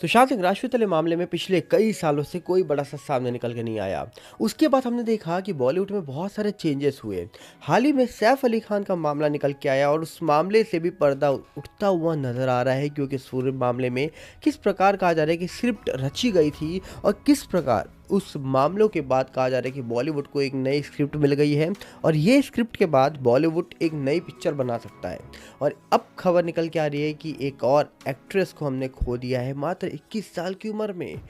सुशांत सिंह राजपूत वाले मामले में पिछले कई सालों से कोई बड़ा सा सामने निकल के नहीं आया। उसके बाद हमने देखा कि बॉलीवुड में बहुत सारे चेंजेस हुए। हाल ही में सैफ अली खान का मामला निकल के आया और उस मामले से भी पर्दा उठता हुआ नजर आ रहा है, क्योंकि इस पूरे मामले में किस प्रकार कहा जा रहा है कि स्क्रिप्ट रची गई थी और किस प्रकार उस मामलों के बाद कहा जा रहा है कि बॉलीवुड को एक नई स्क्रिप्ट मिल गई है और ये स्क्रिप्ट के बाद बॉलीवुड एक नई पिक्चर बना सकता है। और अब खबर निकल के आ रही है कि एक और एक्ट्रेस को हमने खो दिया है मात्र 21 साल की उम्र में।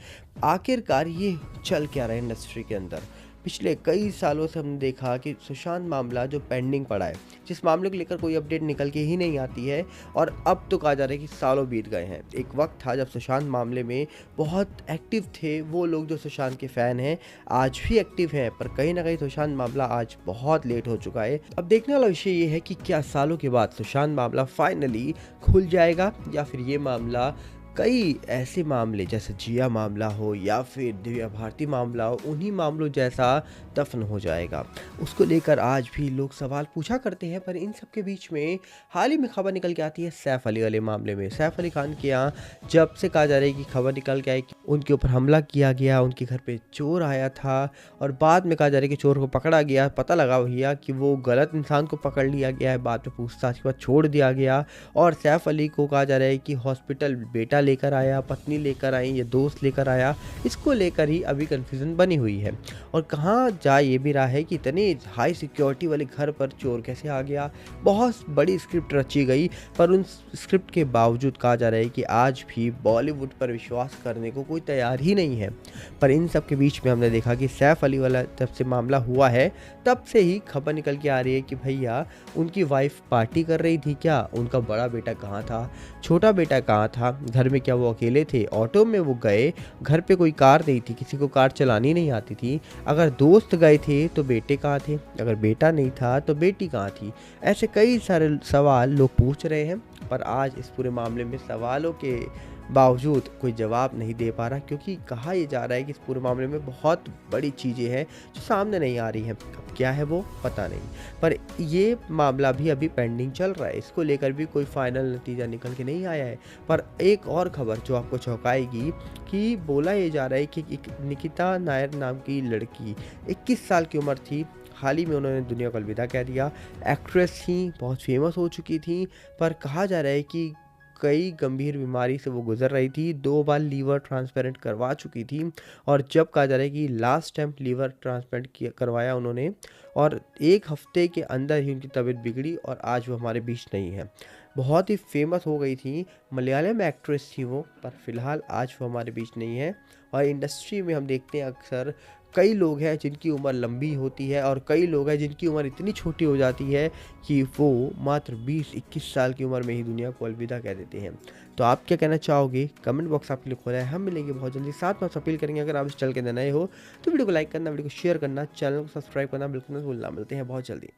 आखिरकार ये चल क्या रहा है इंडस्ट्री के अंदर। पिछले कई सालों से हमने देखा कि सुशांत मामला जो पेंडिंग पड़ा है, जिस मामले को लेकर कोई अपडेट निकल के ही नहीं आती है, और अब तो कहा जा रहा है कि सालों बीत गए हैं। एक वक्त था जब सुशांत मामले में बहुत एक्टिव थे वो लोग जो सुशांत के फ़ैन हैं, आज भी एक्टिव हैं, पर कहीं ना कहीं सुशांत मामला आज बहुत लेट हो चुका है। अब देखने वाला विषय ये है कि क्या सालों के बाद सुशांत मामला फाइनली खुल जाएगा या फिर ये मामला कई ऐसे मामले जैसे जिया मामला हो या फिर दिव्या भारती मामला हो, उन्हीं मामलों जैसा दफन हो जाएगा। उसको लेकर आज भी लोग सवाल पूछा करते हैं। पर इन सब के बीच में हाल ही में खबर निकल के आती है सैफ अली वाले मामले में। सैफ अली खान के यहाँ जब से कहा जा रहा है कि खबर निकल के आई कि उनके ऊपर हमला किया गया, उनके घर पे चोर आया था और बाद में कहा जा रहा है कि चोर को पकड़ा गया, पता लगा भैया कि वो गलत इंसान को पकड़ लिया गया है, बाद में पूछताछ के बाद छोड़ दिया गया। और सैफ अली को कहा जा रहा है कि हॉस्पिटल बेटा लेकर आया, पत्नी लेकर आई, ये दोस्त लेकर आया। इसको लेकर ही अभी कन्फ्यूज़न बनी हुई है। और कहाँ जा ये भी रहा है कि इतने हाई सिक्योरिटी वाले घर पर चोर कैसे आ गया। बहुत बड़ी स्क्रिप्ट रची गई, पर उन स्क्रिप्ट के बावजूद कहा जा रहा है कि आज भी बॉलीवुड पर विश्वास करने को कोई तैयार ही नहीं है। पर इन सब के बीच में हमने देखा कि सैफ अली वाला जब से मामला हुआ है तब से ही खबर निकल के आ रही है कि भैया उनकी वाइफ पार्टी कर रही थी क्या, उनका बड़ा बेटा कहाँ था, छोटा बेटा कहाँ था, घर में क्या वो अकेले थे, ऑटो में वो गए, घर पे कोई कार नहीं थी, किसी को कार चलानी नहीं आती थी, अगर दोस्त गए थे तो बेटे कहाँ थे, अगर बेटा नहीं था तो बेटी कहाँ थी। ऐसे कई सारे सवाल लोग पूछ रहे हैं, पर आज इस पूरे मामले में सवालों के बावजूद कोई जवाब नहीं दे पा रहा, क्योंकि कहा यह जा रहा है कि इस पूरे मामले में बहुत बड़ी चीज़ें हैं जो सामने नहीं आ रही हैं। अब क्या है वो पता नहीं, पर ये मामला भी अभी पेंडिंग चल रहा है। इसको लेकर भी कोई फाइनल नतीजा निकल के नहीं आया है। पर एक और खबर जो आपको चौंकाएगी कि बोला ये जा रहा है कि एक निकिता नायर नाम की लड़की 21 साल की उम्र थी, हाल ही में उन्होंने दुनिया को अलविदा कह दिया। एक्ट्रेस थी, बहुत फेमस हो चुकी थी, पर कहा जा रहा है कि कई गंभीर बीमारी से वो गुजर रही थी, 2 बार लीवर ट्रांसप्लांट करवा चुकी थी। और जब कहा जा रहा है कि लास्ट टाइम लीवर ट्रांसप्लांट किया करवाया उन्होंने, और 1 हफ्ते के अंदर ही उनकी तबीयत बिगड़ी और आज वो हमारे बीच नहीं है। बहुत ही फेमस हो गई थी, मलयालम एक्ट्रेस थी वो, पर फिलहाल आज वो हमारे बीच नहीं है। और इंडस्ट्री में हम देखते हैं अक्सर कई लोग हैं जिनकी उम्र लंबी होती है और कई लोग हैं जिनकी उम्र इतनी छोटी हो जाती है कि वो मात्र 20-21 साल की उम्र में ही दुनिया को अलविदा कह देते हैं। तो आप क्या कहना चाहोगे? कमेंट बॉक्स आपके लिए खोला है। हम मिलेंगे बहुत जल्दी। साथ में आप अपील करेंगे, अगर आप इस चैनल के अंदर नए हो तो वीडियो को लाइक करना, वीडियो को शेयर करना, चैनल को सब्सक्राइब करना बिल्कुल ना भूलना। मिलते हैं बहुत जल्दी।